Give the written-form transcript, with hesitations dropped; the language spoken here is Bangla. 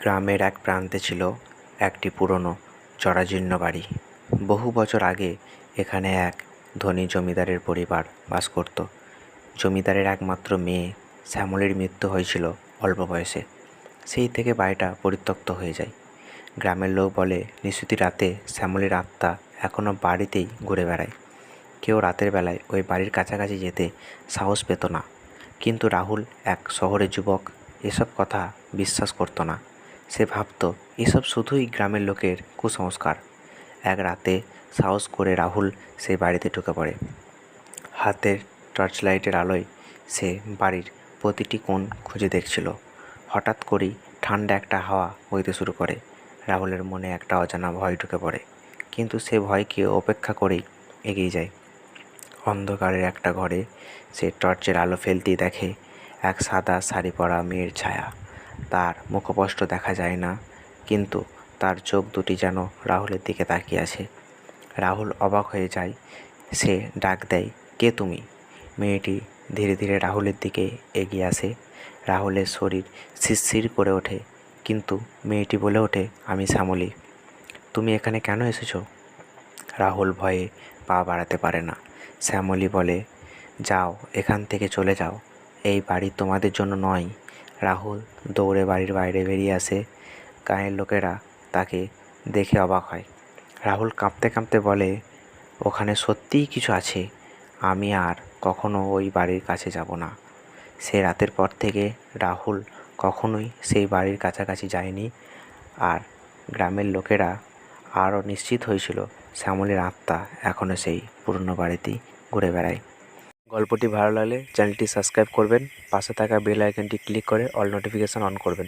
গ্রামের এক প্রান্তে ছিল একটি পুরনো জরাজীর্ণ বাড়ি। বহু বছর আগে এখানে এক ধনী জমিদারের পরিবার বাস করত। জমিদারের একমাত্র মেয়ে শ্যামলীর মৃত্যু হয়েছিল অল্প বয়সে। সেই থেকে বাড়িটা পরিত্যক্ত হয়ে যায়। গ্রামের লোক বলে নিশুতি রাতে শ্যামলীর আত্মা এখনও বাড়িতেই ঘুরে বেড়ায়। কেউ রাতের বেলায় ওই বাড়ির কাছাকাছি যেতে সাহস পেত না। কিন্তু রাহুল, এক শহরের যুবক, এসব কথা বিশ্বাস করতো না। সে ভাবত এসব শুধুই গ্রামের লোকের কুসংস্কার। এক রাতে সাহস করে রাহুল সেই বাড়িতে ঢুকে পড়ে। হাতের টর্চলাইটের আলোয় সে বাড়ির প্রতিটি কোণ খুঁজে দেখছিল। হঠাৎ করেই ঠান্ডা একটা হাওয়া বইতে শুরু করে। রাহুলের মনে একটা অজানা ভয় ঢুকে পড়ে, কিন্তু সে ভয়কে উপেক্ষা করেই এগিয়ে যায়। অন্ধকারের একটা ঘরে সে টর্চের আলো ফেলতেই দেখে এক সাদা শাড়ি পরা মেয়ের ছায়া। তার মুখপষ্ট দেখা যায় না, কিন্তু তার চোখ দুটি যেন রাহুলের দিকে তাকিয়ে আছে। রাহুল অবাক হয়ে যায়। সে ডাক দেয়, কে তুমি? মেয়েটি ধীরে ধীরে রাহুলের দিকে এগিয়ে আসে। রাহুলের শরীর শিরশির করে ওঠে, কিন্তু মেয়েটি বলে ওঠে, আমি শ্যামলী। তুমি এখানে কেন এসেছো? রাহুল ভয়ে পা বাড়াতে পারে না। শ্যামলী বলে, যাও, এখান থেকে চলে যাও, এই বাড়ি তোমাদের জন্য নয়। রাহুল দৌড়ে বাড়ির বাইরে বেরিয়ে আসে। গাঁয়ের লোকেরা তাকে দেখে অবাক হয়। রাহুল কাঁপতে কাঁপতে বলে, ওখানে সত্যিই কিছু আছে। আমি আর কখনো ওই বাড়ির কাছে যাব না। সে রাতের পর থেকে রাহুল কখনোই সেই বাড়ির কাছাকাছি যায়নি। আর গ্রামের লোকেরা আরও নিশ্চিত হয়েছিল শ্যামলীর আত্মা এখনও সেই পুরনো বাড়িতেই ঘুরে বেড়ায়। গল্পটি ভালো লাগলে চ্যানেলটি সাবস্ক্রাইব করবেন, পাশে থাকা বেল আইকনটি ক্লিক করে অল নোটিফিকেশন অন করবেন।